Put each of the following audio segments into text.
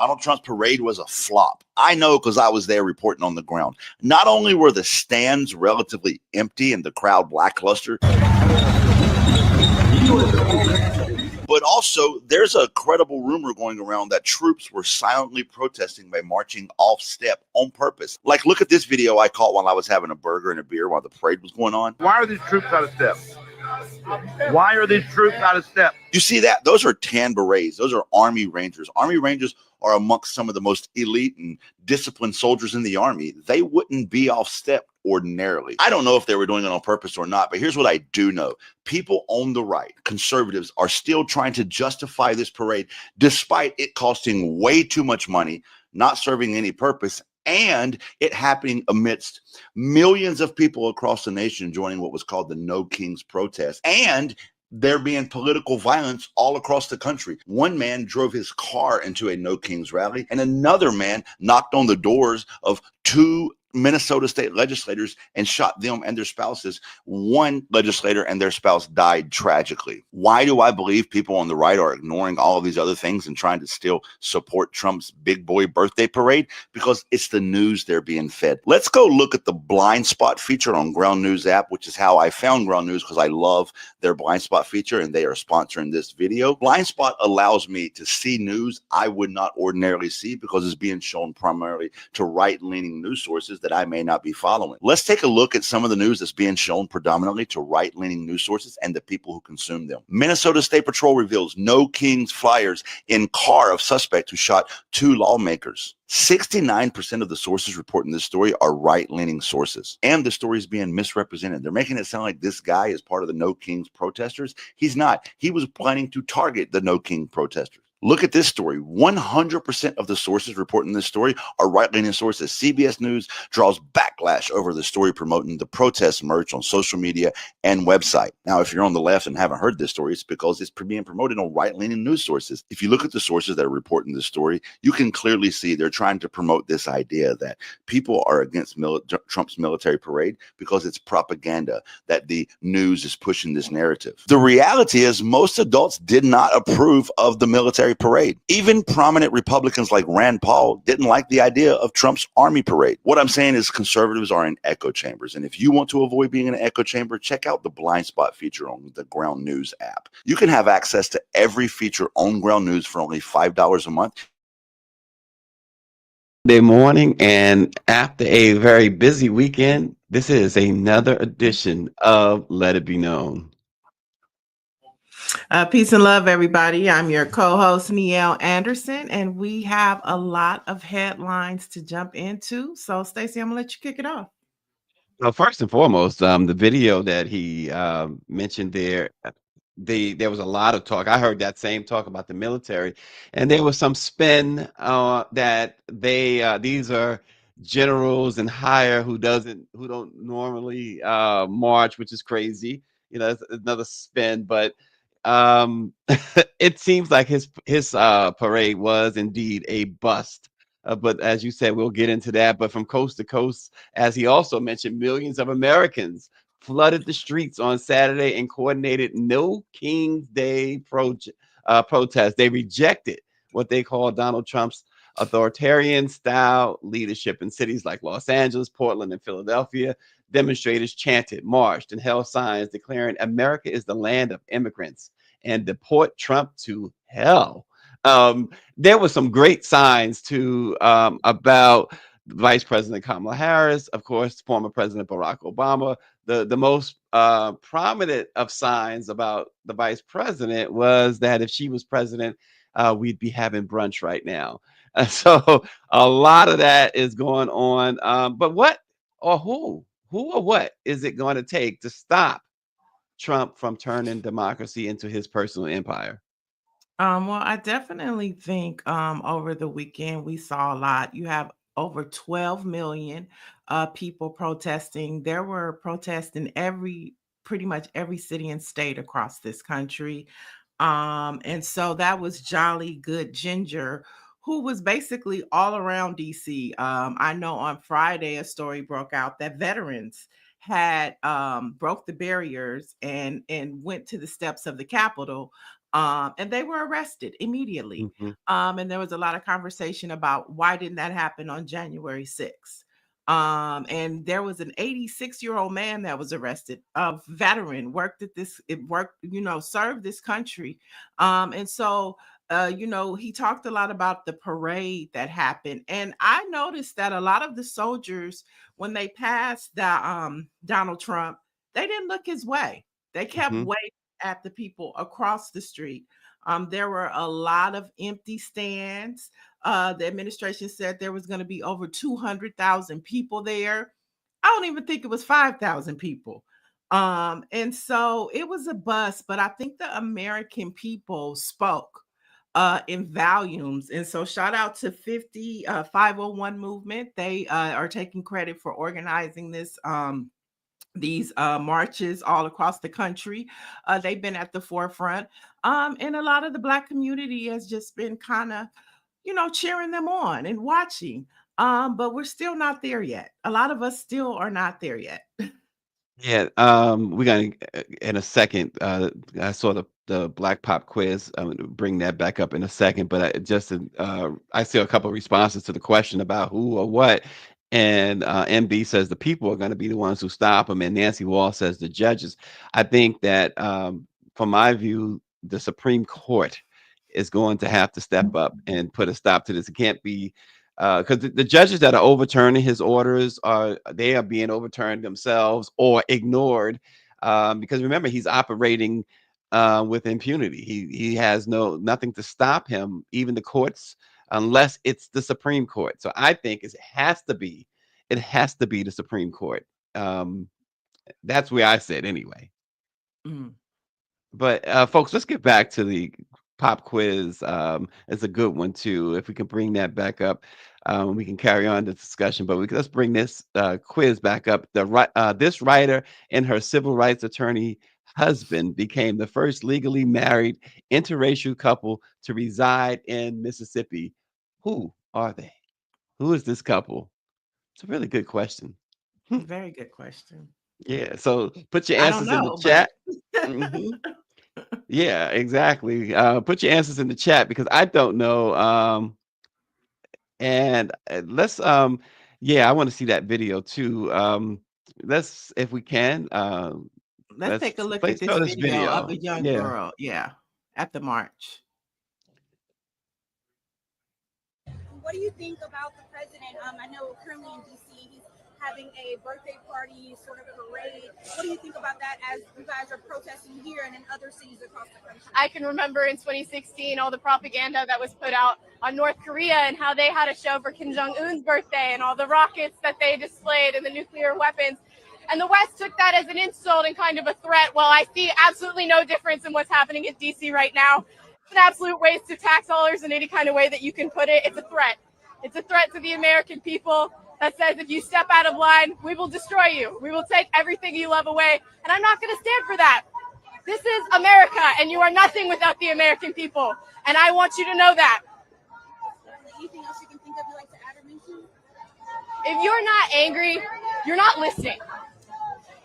Donald Trump's parade was a flop. I know because I was there reporting on the ground. Not only were the stands relatively empty and the crowd lackluster, but also there's a credible rumor going around that troops were silently protesting by marching off step on purpose. Like, look at this video I caught while I was having a burger and a beer while the parade was going on. Why are these troops out of step? Why are these troops out of step? You see that? Those are tan berets. Those are Army Rangers. Army Rangers are amongst some of the most elite and disciplined soldiers in the Army. They wouldn't be off step ordinarily. I don't know if they were doing it on purpose or not, but here's what I do know. People on the right, conservatives, are still trying to justify this parade despite it costing way too much money, not serving any purpose, and it happening amidst millions of people across the nation joining what was called the No Kings protest, and there being political violence all across the country. One man drove his car into a No Kings rally, and another man knocked on the doors of two Minnesota state legislators and shot them and their spouses. One legislator and their spouse died tragically. Why do I believe people on the right are ignoring all of these other things and trying to still support Trump's big boy birthday parade? Because it's the news they're being fed. Let's go look at the blind spot feature on Ground News app, which is how I found Ground News because I love their blind spot feature and they are sponsoring this video. Blind spot allows me to see news I would not ordinarily see because it's being shown primarily to right-leaning news sources that I may not be following. Let's take a look at some of the news that's being shown predominantly to right-leaning news sources and the people who consume them. Minnesota State Patrol reveals No Kings flyers in car of suspect who shot two lawmakers. 69% of the sources reporting this story are right-leaning sources, and the story is being misrepresented. They're making it sound like this guy is part of the No Kings protesters. He's not. He was planning to target the No King protesters. Look at this story. 100% of the sources reporting this story are right-leaning sources. CBS News draws backlash over the story promoting the protest merch on social media and website. Now, if you're on the left and haven't heard this story, it's because it's being promoted on right-leaning news sources. If you look at the sources that are reporting this story, you can clearly see they're trying to promote this idea that people are against Trump's military parade because it's propaganda, that the news is pushing this narrative. The reality is most adults did not approve of the military parade. Even prominent Republicans like Rand Paul didn't like the idea of Trump's army parade. What I'm saying is conservatives are in echo chambers. And if you want to avoid being in an echo chamber, check out the blind spot feature on the Ground News app. You can have access to every feature on Ground News for only $5 a month. Good morning, and after a very busy weekend, this is another edition of Let It Be Known. Peace and love, everybody. I'm your co-host, Niele Anderson, and we have a lot of headlines to jump into. So, Stacy, I'm gonna let you kick it off. Well, first and foremost, the video that he mentioned there, there was a lot of talk. I heard that same talk about the military, and there was some spin that these are generals and higher who don't normally march, which is crazy. You know, it's another spin, but it seems like his parade was indeed a bust. But as you said, we'll get into that. But from coast to coast, as he also mentioned, millions of Americans flooded the streets on Saturday and coordinated No King's Day protest. They rejected what they call Donald Trump's authoritarian style leadership in cities like Los Angeles, Portland, and Philadelphia. Demonstrators chanted, marched, and held signs declaring America is the land of immigrants and deport Trump to hell. There were some great signs too about Vice President Kamala Harris, of course, former President Barack Obama. The most prominent of signs about the vice president was that if she was president, we'd be having brunch right now. So a lot of that is going on. But what or who or what is it going to take to stop Trump from turning democracy into his personal empire? Well, I definitely think over the weekend we saw a lot. You have over 12 million people protesting. There were protests in pretty much every city and state across this country. And so that was Jolly Good Ginger, who was basically all around DC. I know on Friday a story broke out that veterans had broke the barriers and went to the steps of the Capitol And they were arrested immediately. Mhm. And there was a lot of conversation about why didn't that happen on January 6th. And there was an 86-year-old man that was arrested, a veteran, worked at this, it worked, served this country. And so, he talked a lot about the parade that happened. And I noticed that a lot of the soldiers, when they passed the Donald Trump, they didn't look his way. They kept Mhm. waving at the people across the street. There were a lot of empty stands. The administration said there was going to be over 200,000 people there. I don't even think it was 5,000 people. And so it was a bust, but I think the American people spoke in volumes. And so shout out to 501 movement. They are taking credit for organizing these marches all across the country. They've been at the forefront. And a lot of the Black community has just been kind of, cheering them on and watching. But we're still not there yet. A lot of us still are not there yet. Yeah, we're gonna in a second. I saw the Black Pop quiz. I'm gonna bring that back up in a second, but I see a couple of responses to the question about who or what, and MB says the people are going to be the ones who stop them, and Nancy Wall says the judges. I think that, from my view, the Supreme Court is going to have to step up and put a stop to this. It can't be because the judges that are overturning his orders are being overturned themselves or ignored, because remember he's operating with impunity. He has nothing to stop him, even the courts, unless it's the Supreme Court. So I think it has to be the Supreme Court. Um, that's where I said anyway. Mm. But folks, let's get back to the pop quiz. It's a good one too. If we can bring that back up, we can carry on the discussion. But let's bring this quiz back up. This writer and her civil rights attorney husband became the first legally married interracial couple to reside in Mississippi. Who are they? Who is this couple? It's a really good question. Very good question. Yeah. So put your I don't answers in the know, but chat. Mhm. Yeah, exactly. Put your answers in the chat because I don't know. And yeah, I want to see that video too. Let's, if we can, let's let's take a look at please this show this video of video. a young Yeah. girl, yeah, at the march. What do you think about the president? I know currently in DC, he's having a birthday party, sort of a parade. What do you think about that as you guys are protesting here and in other cities across the country? I can remember in 2016 all the propaganda that was put out on North Korea and how they had a show for Kim Jong-un's birthday and all the rockets that they displayed and the nuclear weapons. And the West took that as an insult and kind of a threat. Well, I see absolutely no difference in what's happening in DC right now. It's an absolute waste of tax dollars in any kind of way that you can put it. It's a threat. It's a threat to the American people that says if you step out of line, we will destroy you. We will take everything you love away. And I'm not going to stand for that. This is America, and you are nothing without the American people. And I want you to know that. Anything else you can think of you'd like to add or mention? If you're not angry, you're not listening.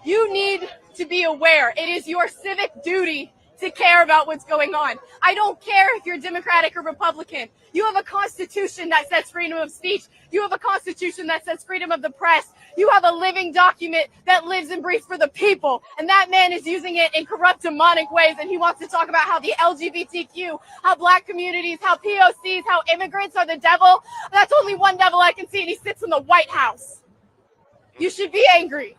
You need to be aware. It is your civic duty to care about what's going on. I don't care if you're Democratic or Republican. You have a constitution that sets freedom of speech. You have a constitution that sets freedom of the press. You have a living document that lives and breathes for the people. And that man is using it in corrupt, demonic ways. And he wants to talk about how the LGBTQ, how Black communities, how POCs, how immigrants are the devil. That's only one devil I can see, and he sits in the White House. You should be angry.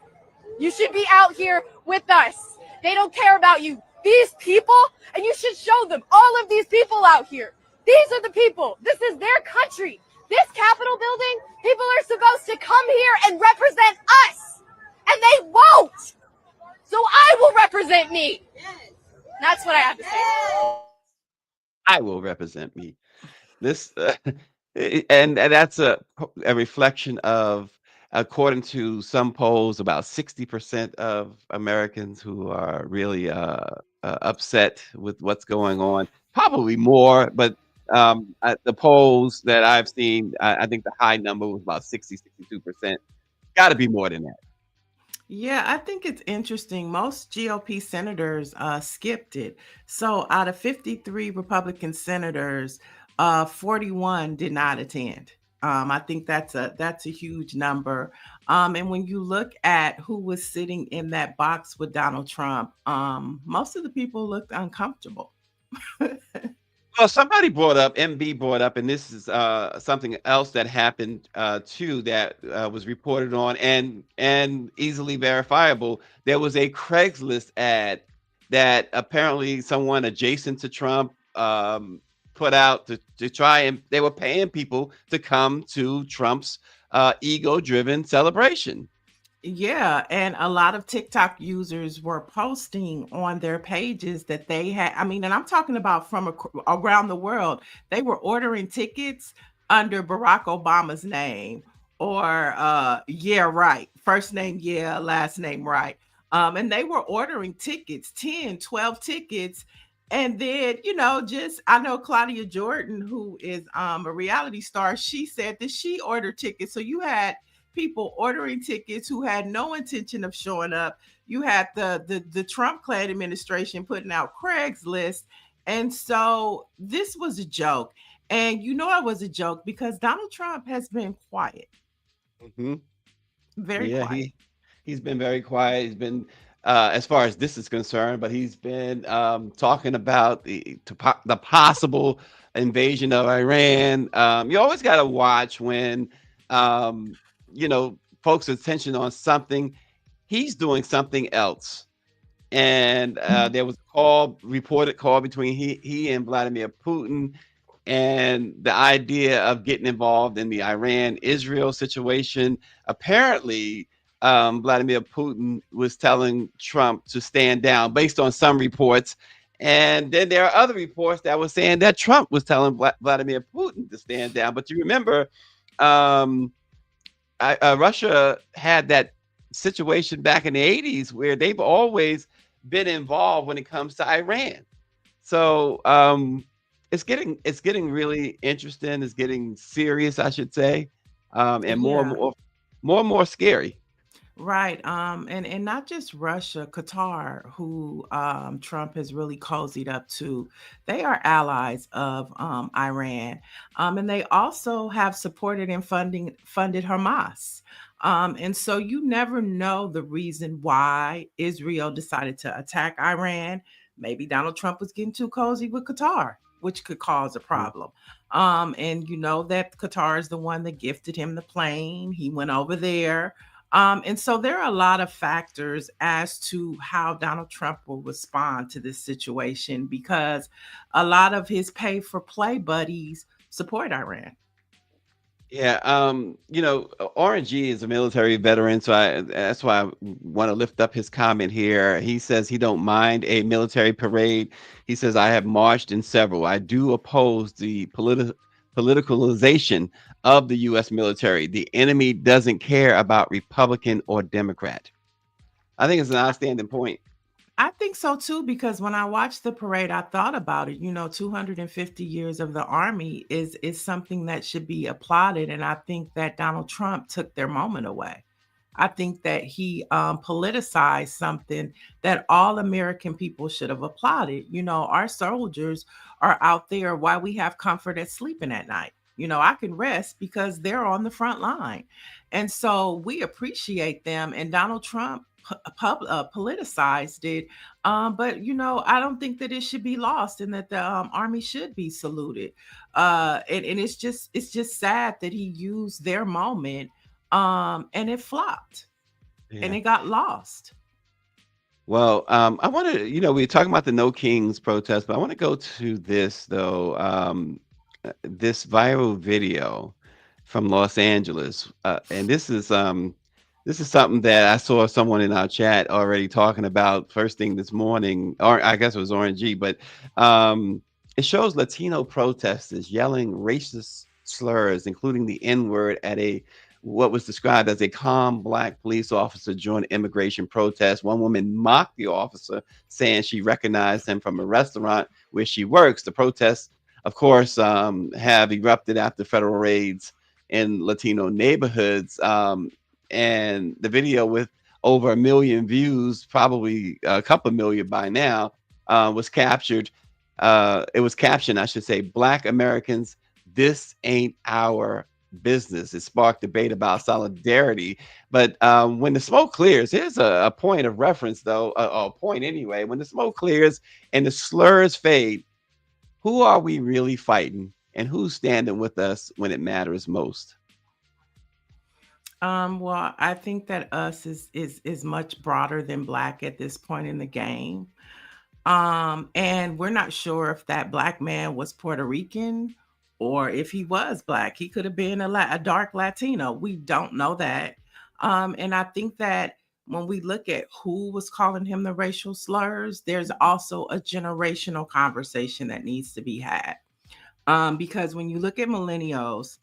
You should be out here with us. They don't care about you. These people, and you should show them all of these people out here. These are the people. This is their country. This Capitol building, people are supposed to come here and represent us. And they won't. So I will represent me. That's what I have to say. I will represent me. This and that's a reflection of, according to some polls, about 60% of Americans who are really upset with what's going on. Probably more, but the polls that I've seen, I think the high number was about 60, 62%. Got to be more than that. Yeah, I think it's interesting. Most GOP senators skipped it. So out of 53 Republican senators, 41 did not attend. I think that's a huge number. And when you look at who was sitting in that box with Donald Trump, most of the people looked uncomfortable. Well, somebody brought up, MB brought up, and this is something else that happened too that was reported on and easily verifiable. There was a Craigslist ad that apparently someone adjacent to Trump put out to try, and they were paying people to come to Trump's ego-driven celebration. Yeah, and a lot of TikTok users were posting on their pages that they had. I mean, and I'm talking about from around the world. They were ordering tickets under Barack Obama's name or yeah, right. First name yeah, last name right. And they were ordering tickets, 10, 12 tickets. And then, just I know Claudia Jordan, who is a reality star, she said that she ordered tickets. So you had people ordering tickets who had no intention of showing up. You had the Trump Clan administration putting out Craigslist. And so this was a joke. And it was a joke because Donald Trump has been quiet, Hmm. very Yeah, quiet. he's been very quiet. He's been, as far as this is concerned, but he's been talking about the possible invasion of Iran. You always got to watch when, um, folks' attention on something. He's doing something else, and there was a reported call between he and Vladimir Putin, and the idea of getting involved in the Iran-Israel situation. Apparently, Vladimir Putin was telling Trump to stand down based on some reports. And then there are other reports that were saying that Trump was telling Vladimir Putin to stand down. But you remember, um, Russia had that situation back in the 80s where they've always been involved when it comes to Iran. So it's getting really interesting. It's getting serious, I should say, and Yeah. more and more scary. Right. And not just Russia, Qatar, who Trump has really cozied up to. They are allies of Iran. And they also have supported and funded Hamas. And so you never know the reason why Israel decided to attack Iran. Maybe Donald Trump was getting too cozy with Qatar, which could cause a Mhm. problem. And you know that Qatar is the one that gifted him the plane. He went over there, and so there are a lot of factors as to how Donald Trump will respond to this situation because a lot of his pay for play buddies support Iran. Yeah, RNG is a military veteran, so that's why I want to lift up his comment here. He says he don't mind a military parade. He says I have marched in several. I do oppose the politicalization of the U.S. military. The enemy doesn't care about Republican or Democrat. I think it's an outstanding point. I think so too, because when I watched the parade, I thought about it. 250 years of the army is something that should be applauded, and I think that Donald Trump took their moment away. I think that he politicized something that all American people should have applauded. Our soldiers are out there while we have comfort at sleeping at night. I can rest because they're on the front line. And so we appreciate them. And Donald Trump politicized it. But, I don't think that it should be lost and that the army should be saluted. And it's just sad that he used their moment and it flopped and Yeah. it got lost. Well, I want to, we were talking about the No Kings protest, but I want to go to this though. This viral video from Los Angeles, and this is something that I saw someone in our chat already talking about first thing this morning, or I guess it was RNG, but it shows Latino protesters yelling racist slurs, including the N word, at a what was described as a calm black police officer during immigration protest. One woman mocked the officer, saying she recognized him from a restaurant where she works. The protests, of course, have erupted after federal raids in Latino neighborhoods. And the video with over 1 million views, probably a couple million by now, was captured. It was captioned, I should say, Black Americans, this ain't our business. It sparked debate about solidarity. But when the smoke clears, here's a point of reference, though, a point anyway. When the smoke clears and the slurs fade, who are we really fighting, and who's standing with us when it matters most? Well, I think that us is much broader than Black at this point in the game. And we're not sure if that Black man was Puerto Rican or if he was Black. He could have been a dark Latino. We don't know that. And I think that when we look at who was calling him the racial slurs, there's also a generational conversation that needs to be had. Because when you look at millennials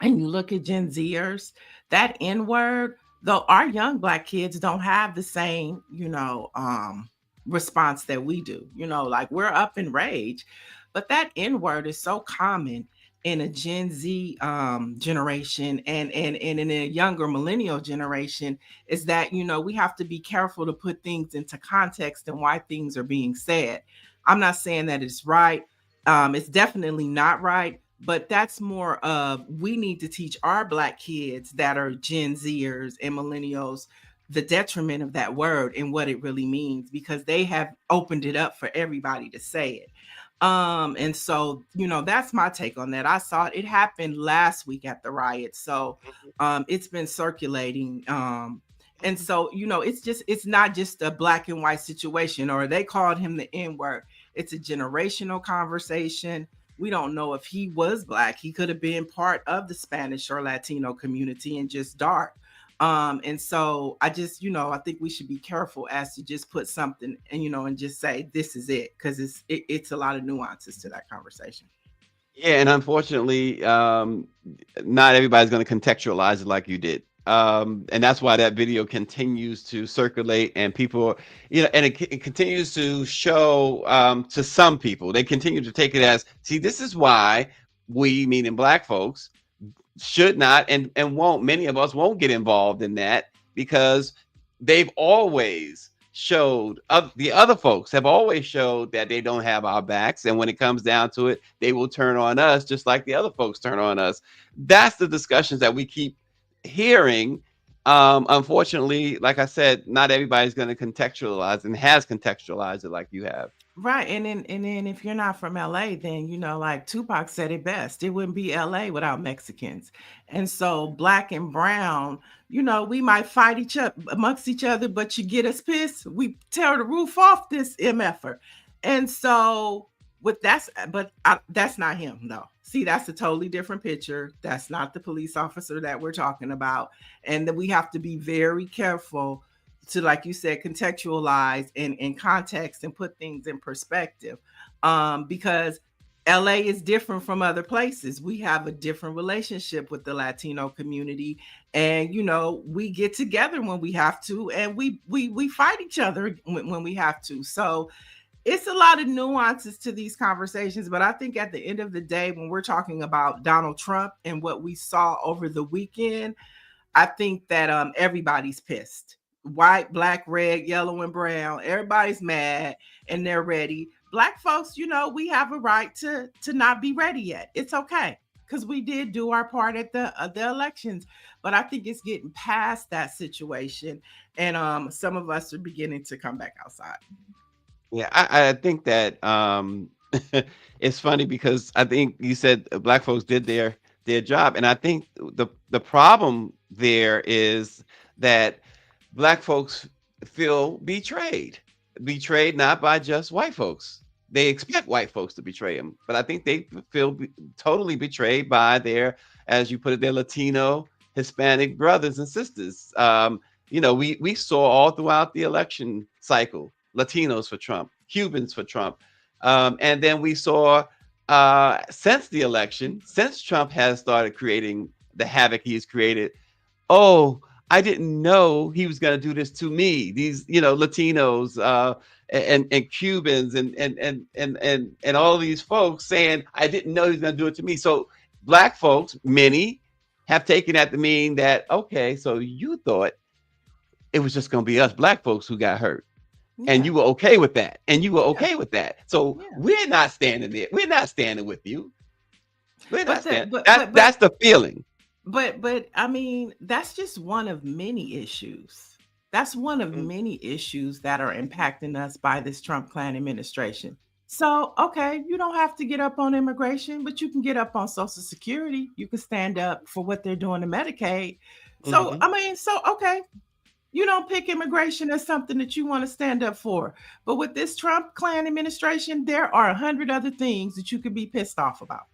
and you look at Gen Zers, that N word, though our young Black kids don't have the same, response that we do. Like we're up in rage, but that N word is so common in a Gen Z generation and in a younger millennial generation, is that we have to be careful to put things into context and why things are being said. I'm not saying that it's right. It's definitely not right, but that's more of, we need to teach our Black kids that are Gen Zers and millennials the detriment of that word and what it really means, because they have opened it up for everybody to say it. And so, that's my take on that. I saw it happened last week at the riot. So it's been circulating. And so, it's not just a black and white situation, or they called him the N-word. It's a generational conversation. We don't know if he was Black. He could have been part of the Spanish or Latino community and just dark. And so I just, I think we should be careful as to just put something and just say, this is it. Cause it's a lot of nuances to that conversation. Yeah. And unfortunately, not everybody's going to contextualize it like you did. And that's why that video continues to circulate, and people, and it continues to show to some people. They continue to take it as, see, this is why we, meaning Black folks, should not and won't, many of us won't get involved in that, because they've always showed, the other folks have always showed that they don't have our backs, and when it comes down to it, they will turn on us just like the other folks turn on us. That's the discussions that we keep hearing. Unfortunately, like I said, not everybody's going to contextualize and has contextualized it like you have. Right. And then if you're not from LA, then like Tupac said it best, it wouldn't be LA without Mexicans. And so Black and brown, we might fight amongst each other, but you get us pissed, we tear the roof off this MFer. And so that's not him though. See, that's a totally different picture. That's not the police officer that we're talking about. And that we have to be very careful to, like you said, contextualize and in context and put things in perspective, because LA is different from other places. We have a different relationship with the Latino community, and we get together when we have to, and we fight each other when we have to. So it's a lot of nuances to these conversations, but I think at the end of the day, when we're talking about Donald Trump and what we saw over the weekend, I think that everybody's pissed. White, Black, red, yellow, and brown. Everybody's mad and they're ready. Black folks, we have a right to not be ready yet. It's okay, because we did do our part at the elections. But I think it's getting past that situation, and some of us are beginning to come back outside. Yeah, I think that it's funny, because I think you said Black folks did their job, and I think the problem there is that Black folks feel betrayed not by just white folks. They expect white folks to betray them, but I think they feel totally betrayed by their, as you put it, their Latino, Hispanic brothers and sisters. We saw all throughout the election cycle, Latinos for Trump, Cubans for Trump. And then we saw since the election, since Trump has started creating the havoc he's created, oh, I didn't know he was going to do this to me. These, Latinos and Cubans and all of these folks saying, I didn't know he was going to do it to me. So Black folks, many, have taken that to mean that, okay, so you thought it was just going to be us black folks who got hurt. And Yeah. you were okay with that. And you were Yeah. okay with that. So Yeah. we're not standing there. We're not standing with you. We're not But standing. but That's the feeling. but I mean, that's just one of many issues. That's one of Mm. many issues that are impacting us by this Trump clan administration. So, okay, you don't have to get up on immigration, but you can get up on Social Security. You can stand up for what they're doing to Medicaid. So, Mhm. I mean, so okay, you don't pick immigration as something that you want to stand up for. But with this Trump clan administration, there are 100 other things that you could be pissed off about.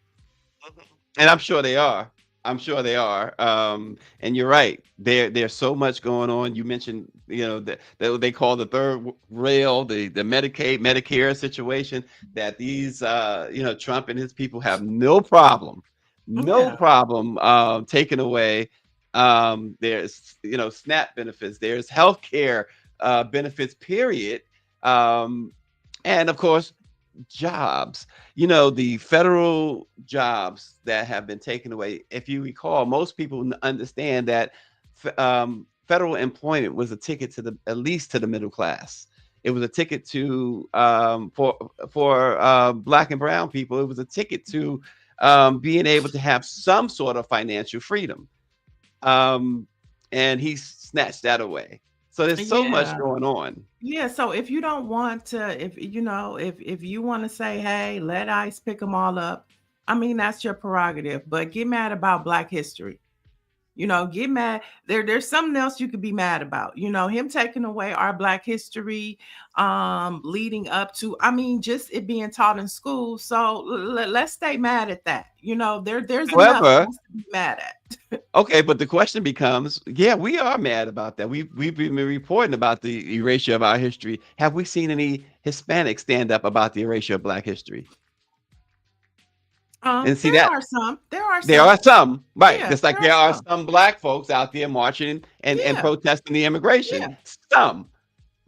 And I'm sure they are. I'm sure they are. And you're right. There's so much going on. You mentioned, that they call the third rail, the Medicaid, Medicare situation that these, Trump and his people have no problem, Yeah. taking away. There's, SNAP benefits. There's health care benefits, period. And of course, jobs, the federal jobs that have been taken away. If you recall, most people understand that federal employment was a ticket to at least to the middle class. It was a ticket to for black and brown people. It was a ticket to being able to have some sort of financial freedom. And he snatched that away. So there's so much Yeah. going on. Yeah, so if you don't want to, if you want to say, hey, let ICE pick them all up, I mean that's your prerogative. But get mad about Black history. Get mad. There's something else you could be mad about. Him taking away our Black history, leading up to, I mean, just it being taught in school. So let's stay mad at that. There's enough for However, us to be mad at. okay, but the question becomes, yeah, we are mad about that. We've been reporting about the erasure of our history. Have we seen any Hispanics stand up about the erasure of Black history? And see There that are some. There are there some. are some, right? Yeah, Just like there there are are some. some black folks out there marching and Yeah, protesting the immigration. yeah. Some.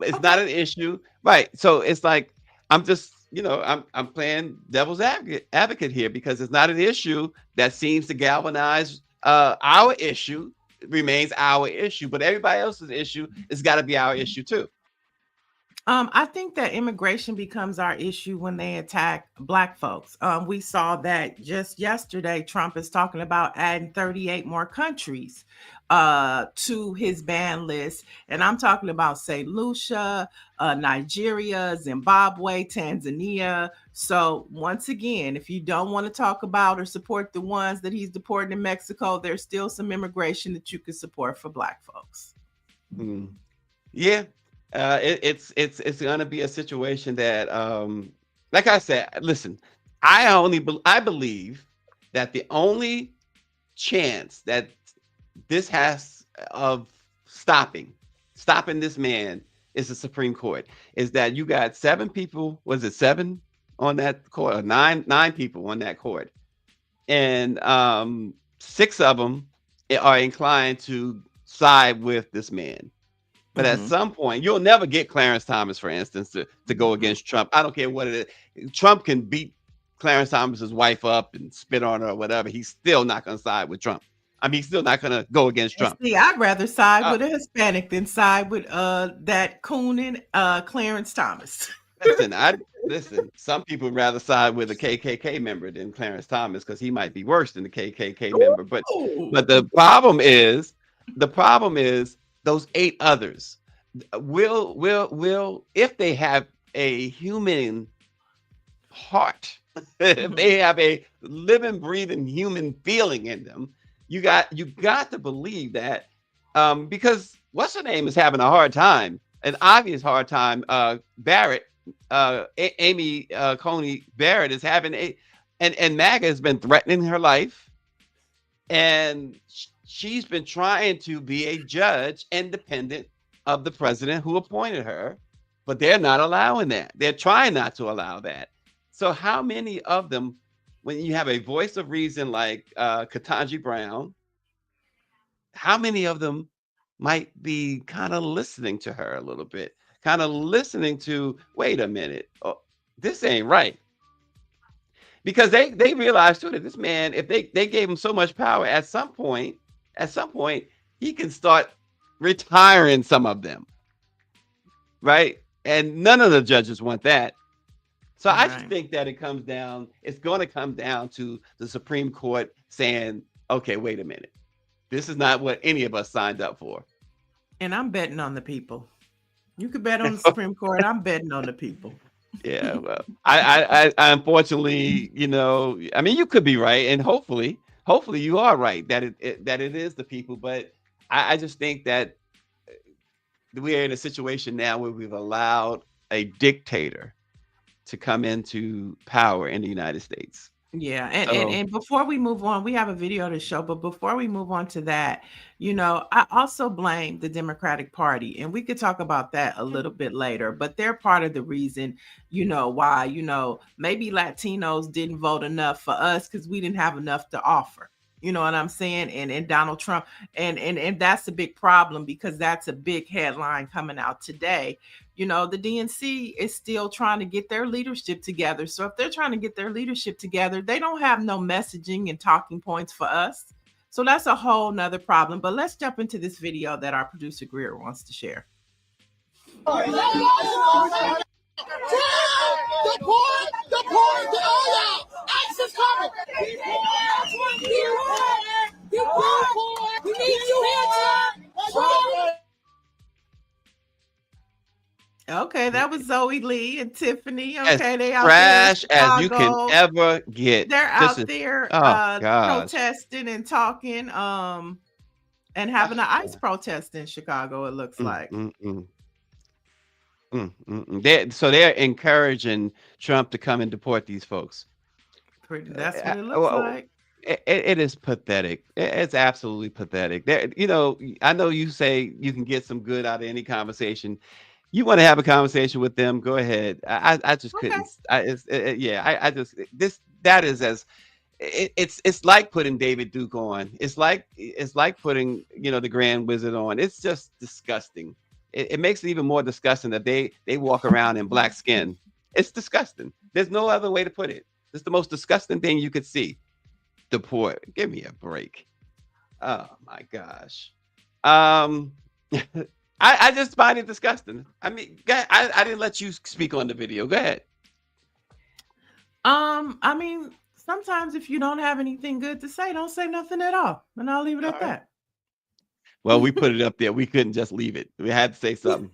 It's not Okay. an issue, right? So it's like I'm just, I'm playing devil's advocate here because it's not an issue that seems to galvanize our issue. It remains our issue, but everybody else's issue has got to be our issue too. I think that immigration becomes our issue when they attack Black folks. We saw that just yesterday. Trump is talking about adding 38 more countries to his ban list. And I'm talking about St. Lucia, Nigeria, Zimbabwe, Tanzania. So, once again, if you don't want to talk about or support the ones that he's deporting in Mexico, there's still some immigration that you could support for Black folks. Mm. Yeah, it's gonna be a situation that, like I said, listen, I believe that the only chance that this has of stopping this man is the Supreme Court. Is that you got 7 people? Was it 7 on that court? Or nine people on that court, and 6 of them are inclined to side with this man. But at Mhm. some point, you'll never get Clarence Thomas, for instance, to go against Trump. I don't care what it is. Trump can beat Clarence Thomas's wife up and spit on her or whatever. He's still not going to side with Trump. I mean, he's still not going to go against And Trump. see, I'd rather side Uh, with a Hispanic than side with that Coonan Clarence Thomas. listen. Some people would rather side with a KKK member than Clarence Thomas because he might be worse than the KKK member. But Ooh. the problem is those 8 others will if they have a human heart, if they have a living, breathing human feeling in them, you got to believe that, because what's her name is having a hard time, an obvious hard time. Barrett, Amy Coney Barrett is having and MAGA has been threatening her life, and she's been trying to be a judge independent of the president who appointed her, but they're not allowing that. They're trying not to allow that. So how many of them, when you have a voice of reason like Ketanji Brown, how many of them might be kind of listening to her a little bit, kind of listening to, wait a minute, oh, this ain't right. Because they realize too that this man, if they gave him so much power, at some point he can start retiring some of them, right? And none of the judges want that. So I just Right. think that it's going to come down to the Supreme Court saying, okay, wait a minute. This is not what any of us signed up for. And I'm betting on the people. You could bet on the Supreme Court. I'm betting on the people. Yeah, well, I unfortunately, I mean, you could be right, and hopefully you are right that it is the people. But I just think that we're in a situation now where we've allowed a dictator to come into power in the United States. Yeah, and, and So, and before we move on, we have a video to show, but before we move on to that, I also blame the Democratic Party, and we could talk about that a little bit later, but they're part of the reason, why, maybe Latinos didn't vote enough for us because we didn't have enough to offer. You know what I'm saying? And Donald Trump, and that's a big problem because that's a big headline coming out today. The DNC is still trying to get their leadership together. So if they're trying to get their leadership together, they don't have no messaging and talking points for us. So that's a whole nother problem. But let's jump into this video that our producer Greer wants to share. Okay, that was Zoe Lee and Tiffany. as Okay, they out there in trash as you can Chicago. ever get. They're This out is, there oh gosh. protesting and talking, and having an ICE protest in Chicago, it looks like. So they're encouraging Trump to come and deport these folks. That's what it looks like. It is pathetic. It's absolutely pathetic. I know you say you can get some good out of any conversation. You want to have a conversation with them, go ahead. I just couldn't. It's like putting David Duke on. It's like putting the Grand Wizard on. It's just disgusting. It makes it even more disgusting that they walk around in black skin. It's disgusting. There's no other way to put it. It's the most disgusting thing you could see. Deport. Give me a break. Oh my gosh. I just find it disgusting. I mean, I didn't let you speak on the video. Go ahead. I mean, sometimes if you don't have anything good to say, don't say nothing at all. And I'll leave it at that. Well, we put it up there. We couldn't just leave it. We had to say something.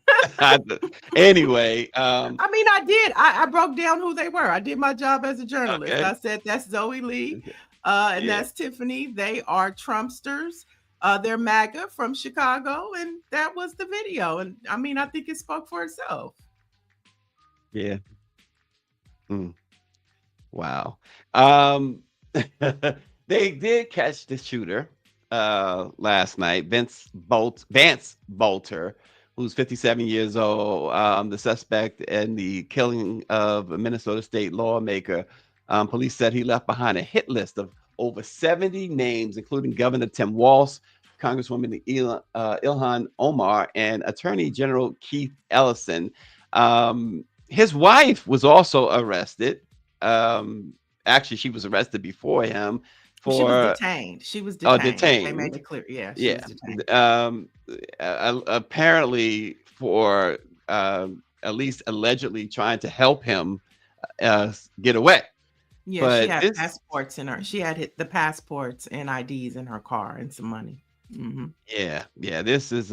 Anyway. I mean, I did. I broke down who they were. I did my job as a journalist. Okay. I said that's Zoe Lee, Okay. and that's Tiffany. They are Trumpsters. They're MAGA from Chicago, and that was the video. And I mean, I think it spoke for itself. Yeah. Wow. They did catch the shooter last night, Vance Bolter, who's 57 years old, the suspect in the killing of a Minnesota state lawmaker. Police said he left behind a hit list of over 70 names, including Governor Tim Walz, Congresswoman Ilhan Omar, and Attorney General Keith Ellison. His wife was also arrested. Actually, she was arrested before him. She was detained. She was detained. Detained. They made it clear. Yeah. She was detained. Apparently for at least allegedly trying to help him get away. Yeah, but she had passports in her. She had the passports and IDs in her car and some money. Mm-hmm. Yeah. This is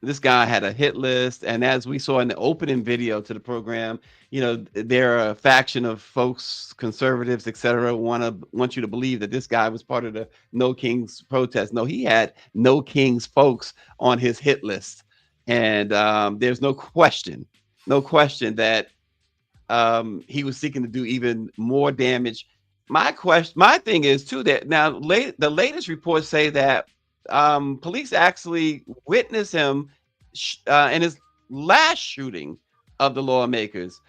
this guy had a hit list, and as we saw in the opening video to the program, there are a faction of folks, conservatives, etc., want you to believe that this guy was part of the No Kings protest. No, he had No Kings folks on his hit list, and there's no question that he was seeking to do even more damage. My thing is too that now the latest reports say that police actually witnessed him in his last shooting of the lawmakers.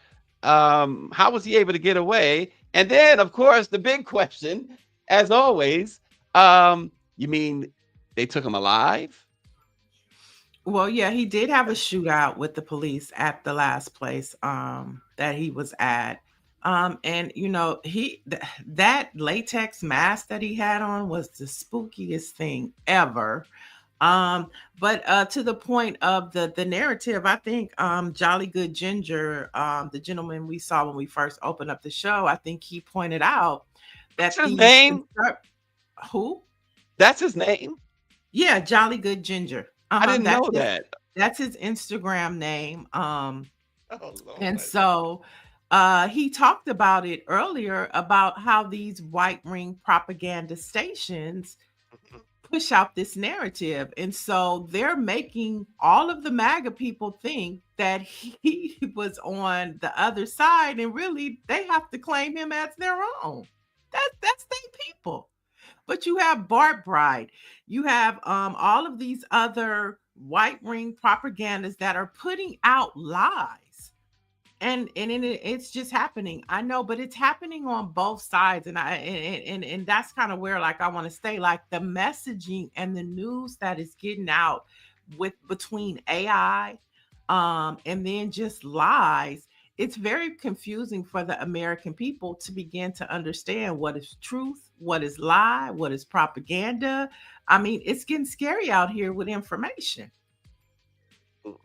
How was he able to get away? And then, of course, the big question, as always, you mean they took him alive? Well, yeah, he did have a shootout with the police at the last place that he was at. And that latex mask that he had on was the spookiest thing ever. But to the point of the narrative, I think Jolly Good Ginger, the gentleman we saw when we first opened up the show, I think he pointed out That's that his these name. who? That's his name. Yeah, Jolly Good Ginger. I didn't That's know his that. that's his Instagram name. Oh And Lord. so he talked about it earlier about how these white ring propaganda stations push out this narrative. And so they're making all of the MAGA people think that he was on the other side, and really they have to claim him as their own. That's their people. But you have Bart Bride, you have all of these other white ring propagandas that are putting out lies, it's just happening. I know, but it's happening on both sides, and that's kind of where like I want to stay. Like the messaging and the news that is getting out with between AI, and then just lies. It's very confusing for the American people to begin to understand what is truth, what is lie, what is propaganda. I mean, it's getting scary out here with information.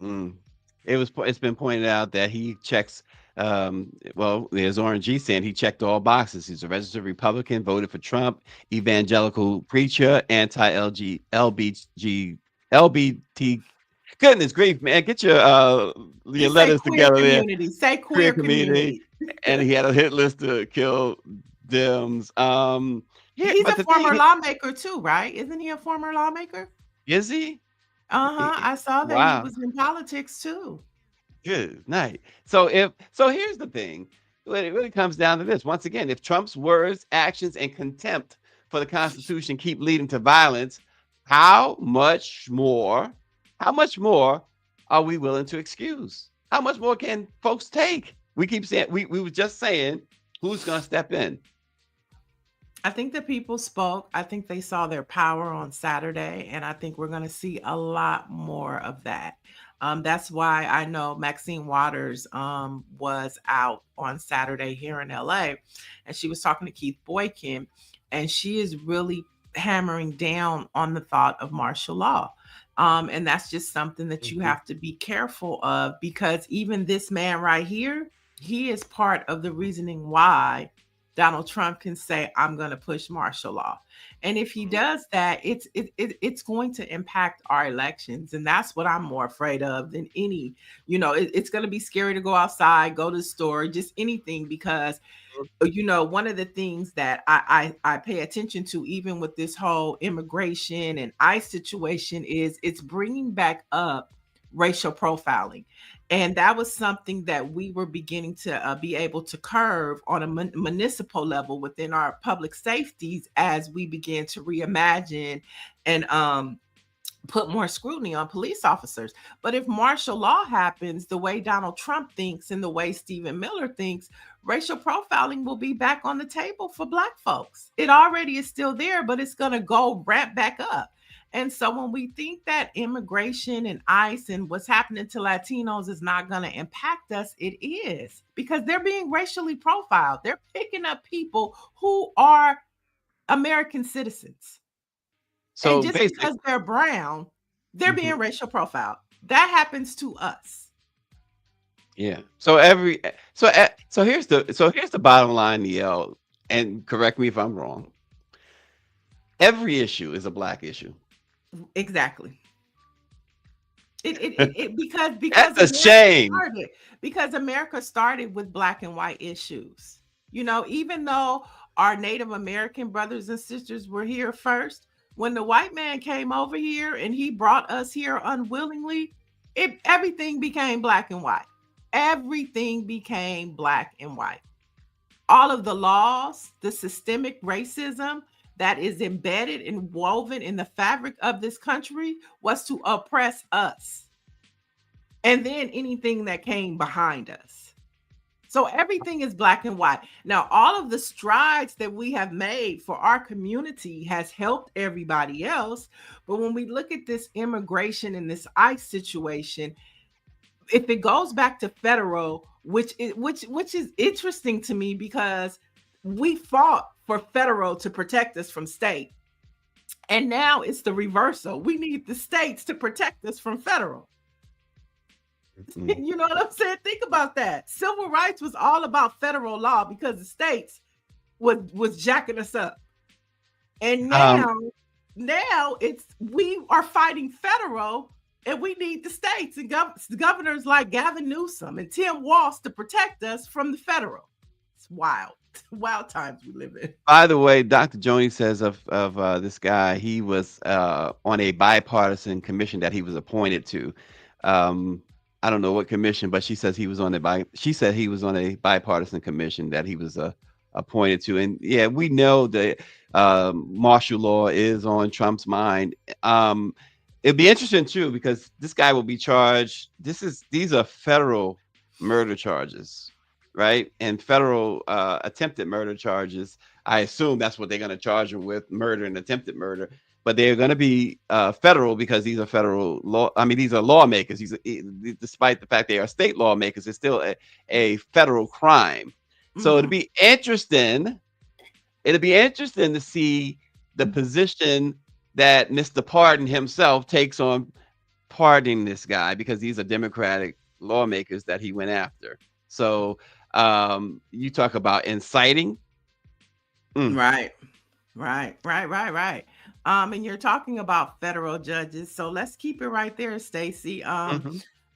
Mm. It's been pointed out that he checks well, there's RNG saying he checked all boxes. He's a registered Republican, voted for Trump, evangelical preacher, anti-LG LBG LBT. Goodness grief, man. Get your Just say letters queer together there. community. Say Queer queer community. community. And he had a hit list to kill Dems. Yeah, He's but a the former thing lawmaker too, right? Isn't he a former lawmaker? is he? I saw that he Wow. was in politics too. Good night. So here's the thing. When it really comes down to this. Once again, if Trump's words, actions, and contempt for the Constitution keep leading to violence, how much more, how much more are we willing to excuse? How much more can folks take? We keep saying we were just saying who's gonna step in. I think the people spoke. I think they saw their power on Saturday, and I think we're going to see a lot more of that. That's why I know Maxine Waters was out on Saturday here in LA, and she was talking to Keith Boykin, and she is really hammering down on the thought of martial law. And that's just something that you Mhm. have to be careful of, because even this man right here, he is part of the reasoning why Donald Trump can say, I'm going to push martial law. And if he does that, it's going to impact our elections. And that's what I'm more afraid of than any, it's going to be scary to go outside, go to the store, just anything, because one of the things that I pay attention to, even with this whole immigration and ICE situation, is it's bringing back up racial profiling. And that was something that we were beginning to be able to curb on a municipal level within our public safeties as we began to reimagine and put more scrutiny on police officers. But if martial law happens the way Donald Trump thinks and the way Stephen Miller thinks, racial profiling will be back on the table for Black folks. It already is still there, but it's going to go ramp back up. And so when we think that immigration and ICE and what's happening to Latinos is not going to impact us, it is, because they're being racially profiled. They're picking up people who are American citizens. And So just basically, because they're brown, they're mhm, being racial profiled. That happens to us. yeah. So here's the bottom line, Niele, and correct me if I'm wrong. Every issue is a Black issue. Exactly. Because That's a America shame. started because America started with Black and white issues. Even though our Native American brothers and sisters were here first, when the white man came over here and he brought us here unwillingly, everything became black and white. Everything became black and white. All of the laws, the systemic racism that is embedded and woven in the fabric of this country was to oppress us. And then anything that came behind us. So everything is black and white. Now, all of the strides that we have made for our community has helped everybody else. But when we look at this immigration and this ICE situation, if it goes back to federal, which is interesting to me, because we fought for federal to protect us from state. And now it's the reversal. We need the states to protect us from federal. You know what I'm saying? Think about that. Civil rights was all about federal law because the states was jacking us up. And now it's we are fighting federal, and we need the states and governors like Gavin Newsom and Tim Walz to protect us from the federal. It's wild. Wild times we live in. By the way, Dr. Joni says of this guy, he was on a bipartisan commission that he was appointed to. I don't know what commission, but she says he was on a bipartisan commission that he was appointed to. And yeah, we know that martial law is on Trump's mind. It'd be interesting too, because this guy will be charged. These are federal murder charges, right? And federal attempted murder charges. I assume that's what they're going to charge him with, murder and attempted murder. But they're going to be federal because these are federal law. I mean, these are lawmakers. Despite the fact they are state lawmakers, it's still a federal crime. So it'll be interesting. It'll be interesting to see the position that Mr. Pardon himself takes on pardoning this guy, because these are Democratic lawmakers that he went after. So you talk about inciting. Right. And you're talking about federal judges. So let's keep it right there, Stacy.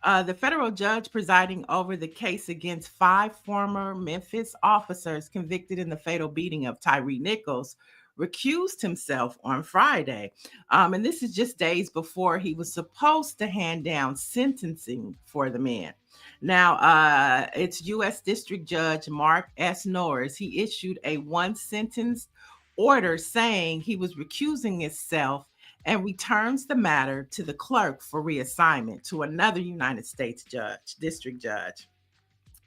The federal judge presiding over the case against 5 former Memphis officers convicted in the fatal beating of Tyree Nichols recused himself on Friday. And this is just days before he was supposed to hand down sentencing for the men. Now, it's U.S. District Judge Mark S. Norris. He issued a 1-sentence order saying he was recusing himself and returns the matter to the clerk for reassignment to another United States district judge.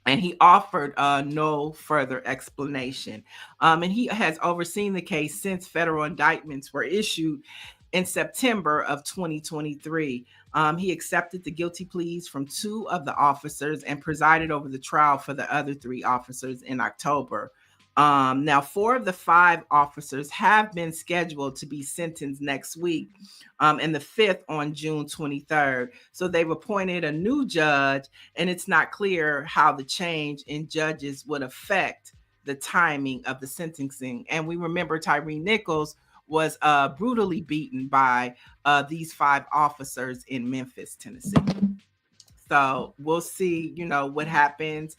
And he offered no further explanation. And he has overseen the case since federal indictments were issued in September of 2023. He accepted the guilty pleas from 2 of the officers and presided over the trial for the other 3 officers in October. Now, 4 of the 5 officers have been scheduled to be sentenced next week, and the 5th on June 23rd. So they've appointed a new judge, and it's not clear how the change in judges would affect the timing of the sentencing. And we remember Tyree Nichols was brutally beaten by these 5 officers in Memphis, Tennessee. So we'll see, what happens.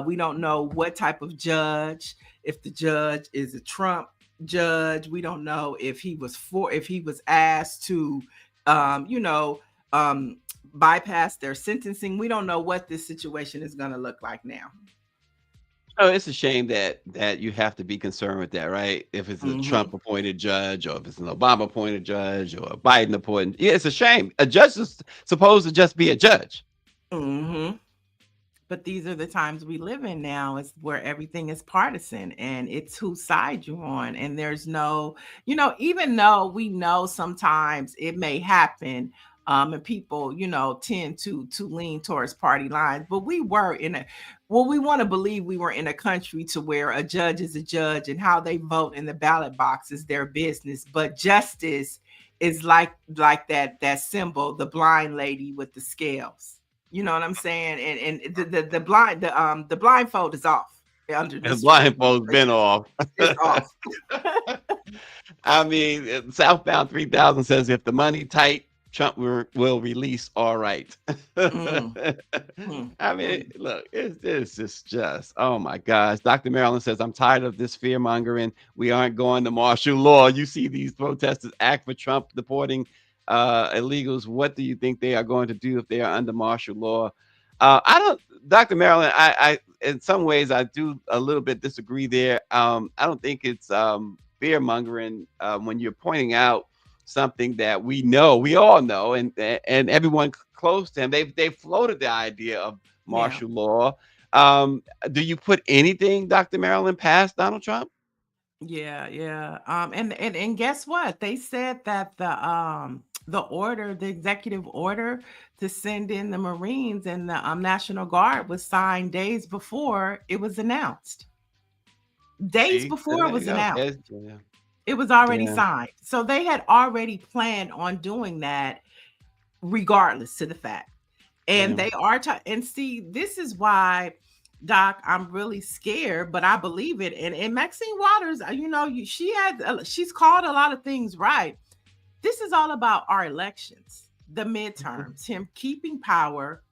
We don't know what type of judge, if the judge is a Trump judge. We don't know if he was asked to, bypass their sentencing. We don't know what this situation is going to look like now. Oh, it's a shame that you have to be concerned with that, right? If it's a Trump appointed judge, or if it's an Obama appointed judge, or a Biden appointed, yeah, it's a shame. A judge is supposed to just be a judge. But these are the times we live in now, is where everything is partisan, and it's whose side you're on. And there's no, even though we know sometimes it may happen, and people, tend to lean towards party lines, but we want to believe we were in a country to where a judge is a judge, and how they vote in the ballot box is their business. But justice is like that symbol, the blind lady with the scales. You know what I'm saying? And the blindfold is off. The blindfold's been off. It's off. I mean, Southbound 3000 says if the money tight, Trump will release all right. I mean, look, it's just, oh my gosh. Dr. Marilyn says, I'm tired of this fear mongering. We aren't going to martial law. You see these protesters act for Trump deporting illegals. What do you think they are going to do if they are under martial law? Dr. Marilyn, I in some ways I do a little bit disagree there. I don't think it's fear mongering when you're pointing out something that we all know, and everyone close to him, they've floated the idea of martial law. Do you put anything, Dr. Marilyn, past Donald Trump? Yeah. And guess what? They said that the executive order to send in the Marines and the National Guard was signed days before it was announced. Days before it was announced. It was already Yeah. signed. So they had already planned on doing that regardless to the fact. And Yeah. they are and see, this is why, Doc, I'm really scared, but I believe it. And Maxine Waters, she's called a lot of things right. This is all about our elections, the midterms, him keeping power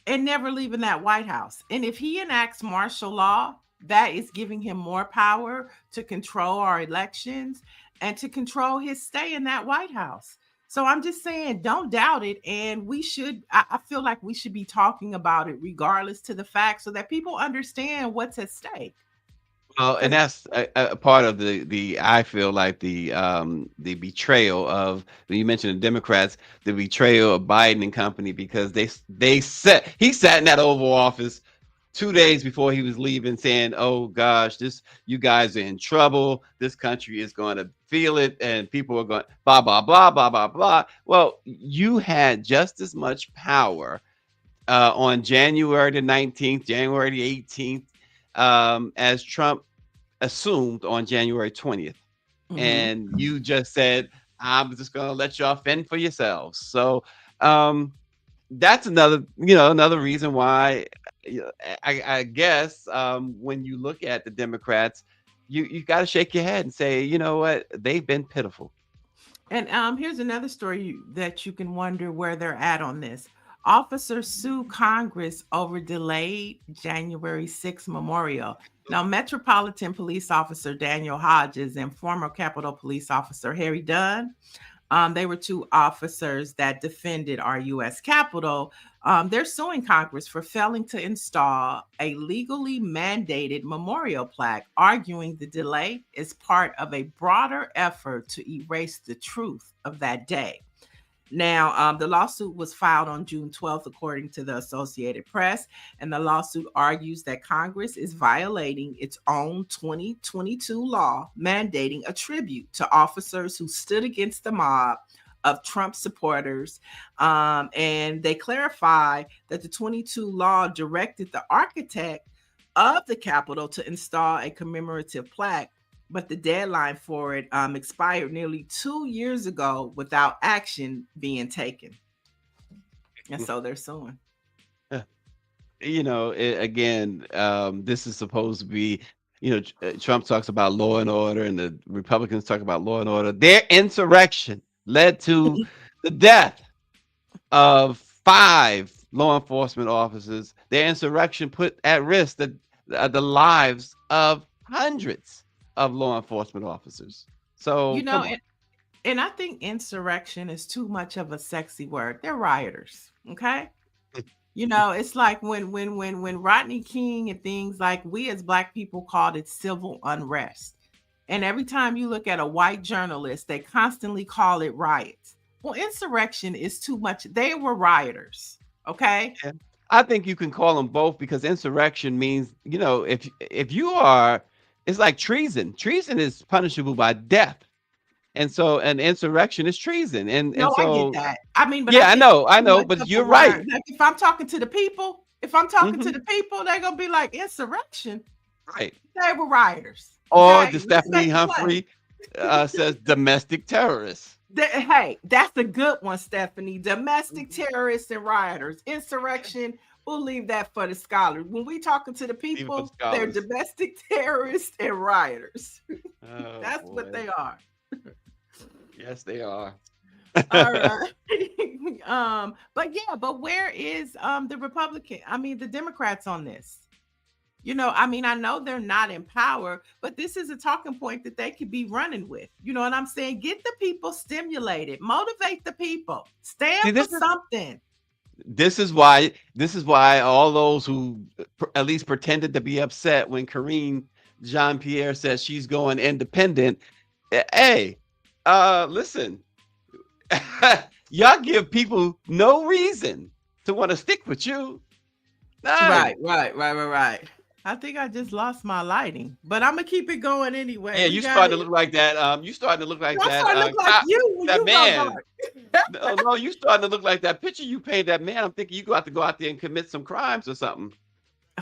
and never leaving that White House. And if he enacts martial law, that is giving him more power to control our elections and to control his stay in that White House. So I'm just saying, don't doubt it. And I feel like we should be talking about it regardless to the fact so that people understand what's at stake. Well, and that's a part of the I feel like the betrayal of when you mentioned the Democrats, the betrayal of Biden and company, because he sat in that Oval Office 2 days before he was leaving, saying, "Oh gosh, you guys are in trouble. This country is going to feel it, and people are going blah blah blah blah blah blah." Well, you had just as much power on January the 19th, January the 18th, as Trump assumed on January 20th. And you just said, I'm just going to let y'all fend for yourselves. So that's another reason why I guess when you look at the Democrats, you got to shake your head and say, you know what, they've been pitiful. And here's another story that you can wonder where they're at on this. Officers sue Congress over delayed January 6th memorial. Now, Metropolitan Police Officer Daniel Hodges and former Capitol Police Officer Harry Dunn, they were two officers that defended our U.S. Capitol. They're suing Congress for failing to install a legally mandated memorial plaque, arguing the delay is part of a broader effort to erase the truth of that day. Now, the lawsuit was filed on June 12th, according to the Associated Press, and the lawsuit argues that Congress is violating its own 2022 law mandating a tribute to officers who stood against the mob of Trump supporters. And they clarify that the 22 law directed the architect of the Capitol to install a commemorative plaque, but the deadline for it expired nearly 2 years ago without action being taken. And so they're suing. Again, this is supposed to be, Trump talks about law and order and the Republicans talk about law and order. Their insurrection led to the death of 5 law enforcement officers. Their insurrection put at risk the lives of hundreds of law enforcement officers. So and I think insurrection is too much of a sexy word. They're rioters, okay? It's like when Rodney King and things, like, we as Black people called it civil unrest. And every time you look at a white journalist, they constantly call it riots. Well, insurrection is too much. They were rioters, okay? Yeah. I think you can call them both, because insurrection means, if you are, it's like treason. Treason is punishable by death. And so an insurrection is treason. And I get that. I mean, but yeah, I know, but you're right. Like, if I'm talking to the people, they're gonna be like, insurrection. Right. They were rioters. Or the Stephanie Humphrey says domestic terrorists. Hey, that's a good one, Stephanie. Domestic terrorists and rioters. Insurrection, we'll leave that for the scholars. When we talking to the people, they're domestic terrorists and rioters. Oh, that's what they are. Yes, they are. All right. But where is the Democrats on this? I know they're not in power, but this is a talking point that they could be running with. You know what I'm saying? Get the people stimulated, motivate the people, stand for something. This is why all those who at least pretended to be upset when Karine Jean-Pierre says she's going independent. Hey, listen, y'all give people no reason to want to stick with you. Right. I think I just lost my lighting, but I'm gonna keep it going anyway. Yeah, you starting to look like that. You starting to look like that. That man. No, you starting to look like that picture you painted. That man. I'm thinking you got to go out there and commit some crimes or something.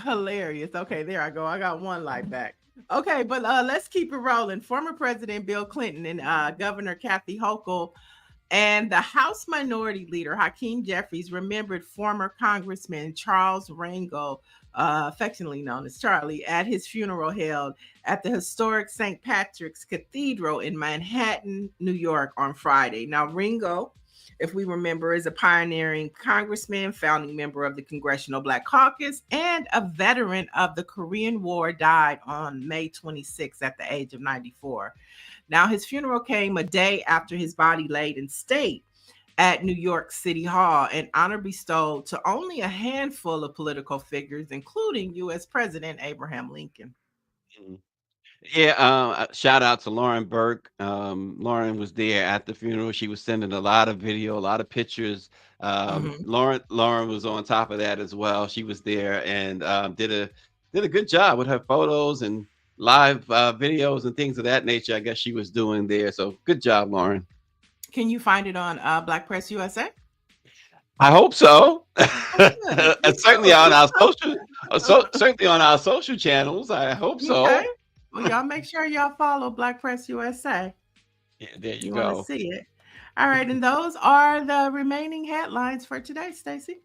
Hilarious. Okay, there I go. I got one light back. Okay, but let's keep it rolling. Former President Bill Clinton and Governor Kathy Hochul and the House Minority Leader Hakeem Jeffries remembered former Congressman Charles Rangel, affectionately known as Charlie, at his funeral held at the historic St. Patrick's Cathedral in Manhattan, New York on Friday. Now, Ringo, if we remember, is a pioneering congressman, founding member of the Congressional Black Caucus, and a veteran of the Korean War, died on May 26th at the age of 94. Now, his funeral came a day after his body laid in state at New York City Hall, an honor bestowed to only a handful of political figures, including U.S. President Abraham Lincoln. Mm. Yeah, shout out to Lauren Burke. Lauren was there at the funeral. She was sending a lot of video, a lot of pictures. Mhm. Lauren was on top of that as well. She was there and did a good job with her photos and live videos and things of that nature. I guess she was doing there. So good job, Lauren. Can you find it on Black Press USA? I hope so. Oh, good. Me And certainly too. on Me our too. certainly on our social channels. I hope Okay. so. Well, y'all make sure y'all follow Black Press USA. Yeah, there you You want to go. see it. All right, and those are the remaining headlines for today, Stacy.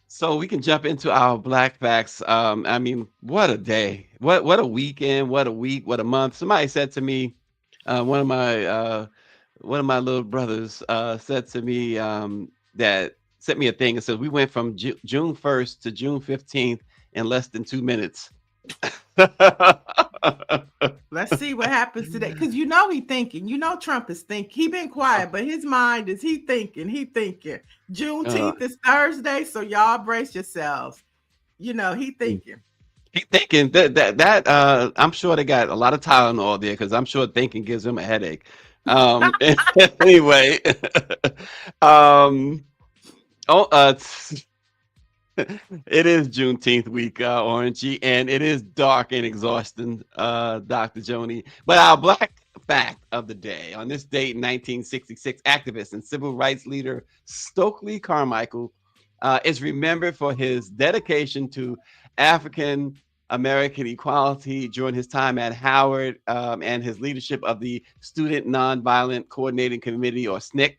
So we can jump into our black facts. I mean, what a day! What a weekend! What a week! What a month! Somebody said to me, one of my little brothers said to me that sent me a thing and said we went from June 1st to June 15th in less than 2 minutes. Let's see what happens today. Because you know he thinking. You know Trump is thinking. He been quiet, but his mind is he thinking. He thinking. Uh, Juneteenth is Thursday, so y'all brace yourselves. You know, he thinking. He thinking that I'm sure they got a lot of Tylenol there because I'm sure thinking gives him a headache. Anyway, um, oh, it is Juneteenth week, Orangey, and it is dark and exhausting, Dr. Joni. But our black fact of the day: on this date in 1966, activist and civil rights leader Stokely Carmichael is remembered for his dedication to African American equality during his time at Howard and his leadership of the Student Nonviolent Coordinating Committee, or SNCC.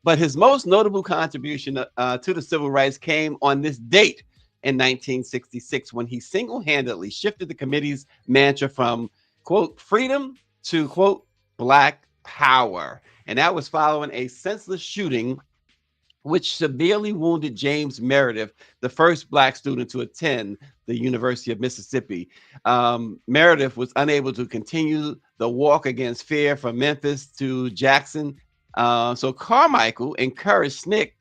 But his most notable contribution to the civil rights came on this date in 1966 when he single-handedly shifted the committee's mantra from, quote, freedom to, quote, black power. And that was following a senseless shooting which severely wounded James Meredith, the first black student to attend the University of Mississippi. Meredith was unable to continue the walk against fear from Memphis to Jackson. So Carmichael encouraged SNCC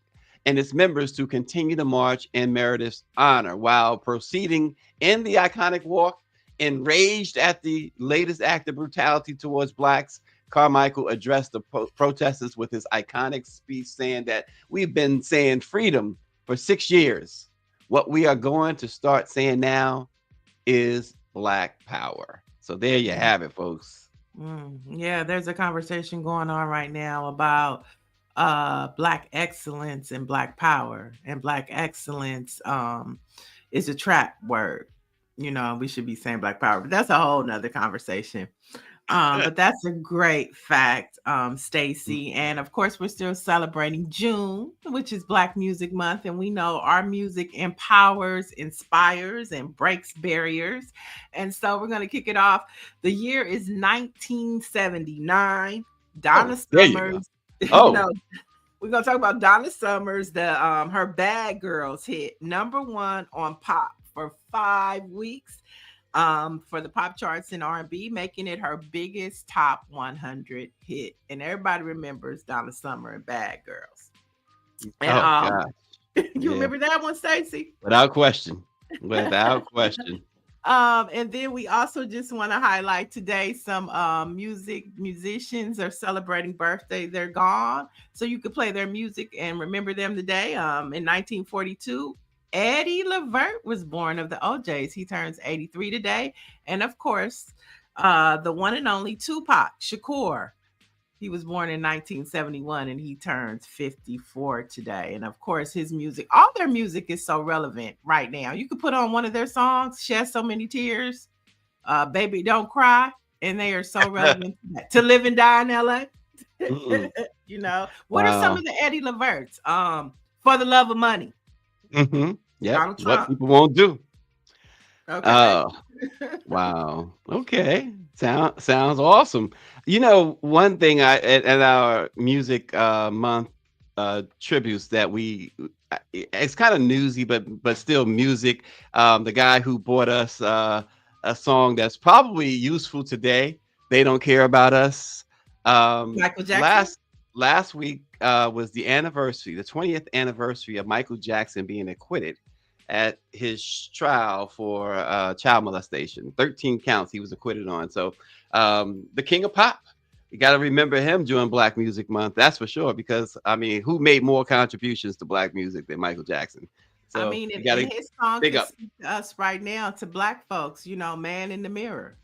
and its members to continue to march in Meredith's honor while proceeding in the iconic walk. Enraged at the latest act of brutality towards blacks, Carmichael addressed the protesters with his iconic speech saying that we've been saying freedom for 6 years. What we are going to start saying now is black power. So there you have it, folks. Yeah, there's a conversation going on right now about black excellence and black power. And black excellence is a trap word. You know, we should be saying black power, but that's a whole nother conversation. But that's a great fact, Stacy. And of course, we're still celebrating June, which is Black Music Month. And we know our music empowers, inspires, and breaks barriers. And so we're going to kick it off. The year is 1979. Donna There you go. Summers, Oh, we're going to talk about Donna Summers, her Bad Girls hit #1 on pop for 5 weeks. For the pop charts in R&B, making it her biggest top 100 hit. And everybody remembers Donna Summer and Bad Girls. And God. you remember that one, Stacy? Without question. Without question. And then we also just want to highlight today some musicians are celebrating birthday. They're gone. So you could play their music and remember them today. In 1942, Eddie Levert was born of the OJs. He turns 83 today. And of course, the one and only Tupac Shakur. He was born in 1971 and he turns 54 today. And of course, his music, all their music is so relevant right now. You could put on one of their songs, Shed So Many Tears. Baby Don't Cry, and they are so relevant to Live and Die in LA. You know, what are some Wow. of the Eddie Leverts? For the Love of Money, Yep. Donald What Trump. people won't do. Okay. Oh, wow. Okay. Sounds awesome. You know, one thing at our music month tributes that it's kind of newsy, but still music. The guy who brought us a song that's probably useful today. They Don't Care About Us. Michael Jackson. Last week was the 20th anniversary of Michael Jackson being acquitted at his trial for child molestation. 13 counts he was acquitted on. So the king of pop, you got to remember him during Black Music Month. That's for sure. Because I mean, who made more contributions to Black music than Michael Jackson? I So mean, you got to and his song big can up. speak to us right now, to Black folks. You know, man in the mirror.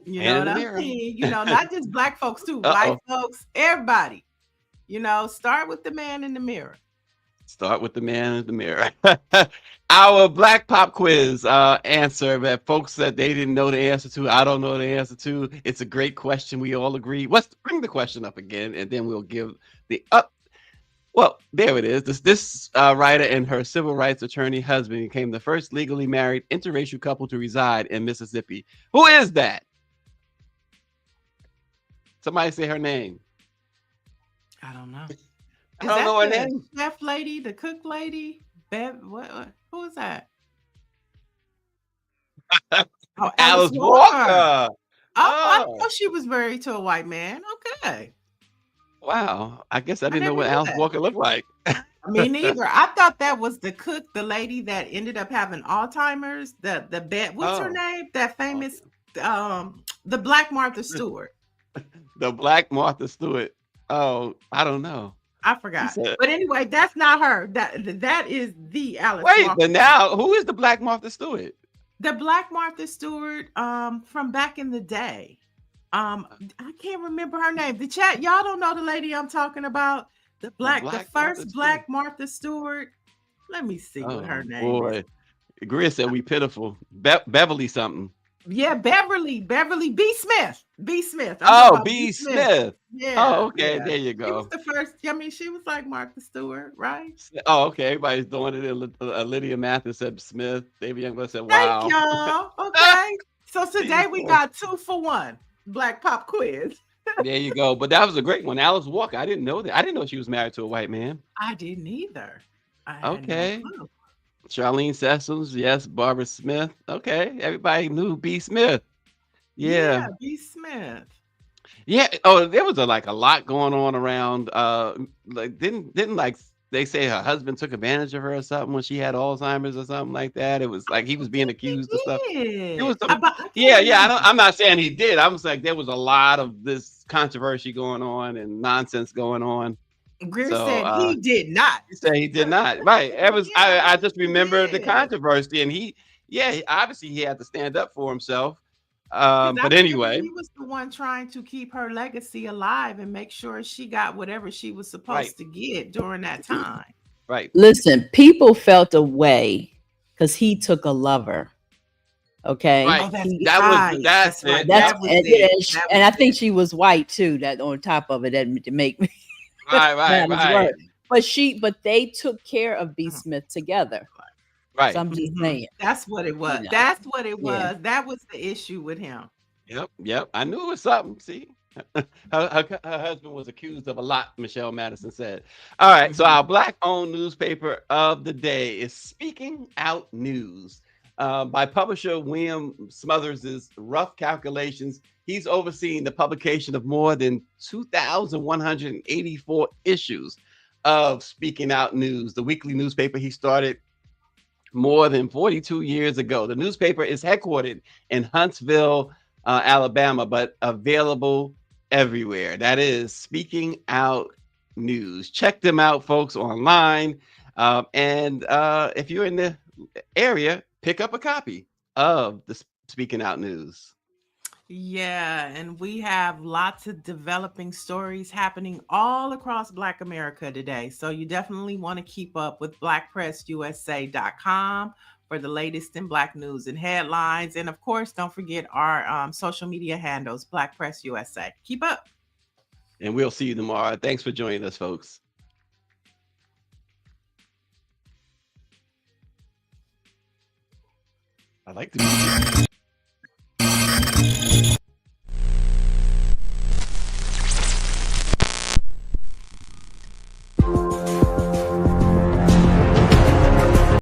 You Man know in what the I'm mirror. saying? You know, not just Black folks too, white Uh-oh. folks, everybody. You know, start with the man in the mirror. Start with the man in the mirror. Our Black Pop quiz answer that folks said they didn't know the answer to. I don't know the answer to. It's a great question. We all agree. Let's bring the question up again, and then we'll give the up. Well, there it is. This writer and her civil rights attorney husband became the first legally married interracial couple to reside in Mississippi. Who is that? Somebody say her name. I don't know. I Is don't that know her the name. chef lady, the cook lady? Bev, what? Who is that? Oh, Alice Alice Walker. Walker. Oh, I didn't Oh, know she was married to a white man. Okay. wow. I guess I I didn't know never what knew Alice that. Walker looked like. Me neither. I thought that was the cook, the lady that ended up having Alzheimer's. The bed. What's her Oh, name? That famous, okay. the Black Martha Stewart. The Black Martha Stewart. Oh, I don't know. I She forgot. said, But anyway, that's not her. That is the Alice wait, Walker. but now who is the Black Martha Stewart? The Black Martha Stewart, from back in the day. I can't remember her name. The chat, y'all don't know the lady I'm talking about. The The Black Martha first Stewart. Black Martha Stewart. Let me see what her Oh name is. boy. Greer said we pitiful. Beverly something. Yeah, Beverly B. Smith. B. Smith. I'm talking Oh, about B. B. Smith. Smith. Oh, Yeah, okay. yeah. There you She was go. the first. I mean, she was like Martha Stewart, right? Oh, okay. Everybody's doing it. Lydia Mathis said Smith. David Youngblood said, Thank wow. y'all. Okay. So See, today we got 2 for 1 Black Pop quiz. there you go. But that was a great one. Alice Walker. I didn't know that. I didn't know she was married to a white man. I didn't either. I had no Okay. clue. Charlene Sessoms. Yes. Barbara Smith. Okay. Everybody knew B. Smith. Yeah, Yeah. B. Smith. Yeah. Oh, there was like a lot going on around. Like didn't like they say her husband took advantage of her or something when she had Alzheimer's or something like that. It was like he was being Think he accused of stuff. It was did. some, But I can't yeah. remember. I'm not saying he did. I'm just like there was a lot of this controversy going on and nonsense going on. Greer So said he did not. he said he did not. Right. It was Yeah, I just he remember the did. controversy and obviously he had to stand up for himself. Because I But remember anyway, he was the one trying to keep her legacy alive and make sure she got whatever she was right, supposed to get during that time. right. Listen, people felt a way because he took a lover. Okay. Right. Oh, that's That right. was That's that's right. it. That's That was and, it. That and was I think it. she was white too. That on top of it, that to make Right, matters worse. right, But they took care of B. Mhm. Smith together. right. So I'm just Mhm. saying, That's what it was. you know, That's what it yeah. was. That was the issue with him. Yep. I knew it was something. See, her husband was accused of a lot. Michelle Madison said. All right, so Mhm. our black-owned newspaper of the day is Speaking Out News. By publisher William Smothers's rough calculations, he's overseeing the publication of more than 2,184 issues of Speaking Out News, the weekly newspaper he started more than 42 years ago. The newspaper is headquartered in Huntsville, Alabama, but available everywhere. That is Speaking Out News. Check them out, folks, online. And if you're in the area, pick up a copy of the Speaking Out News. Yeah, and we have lots of developing stories happening all across Black America today. So you definitely want to keep up with BlackPressUSA.com for the latest in Black news and headlines. And of course, don't forget our social media handles, Black Press USA. Keep up. And we'll see you tomorrow. Thanks for joining us, folks. I like to be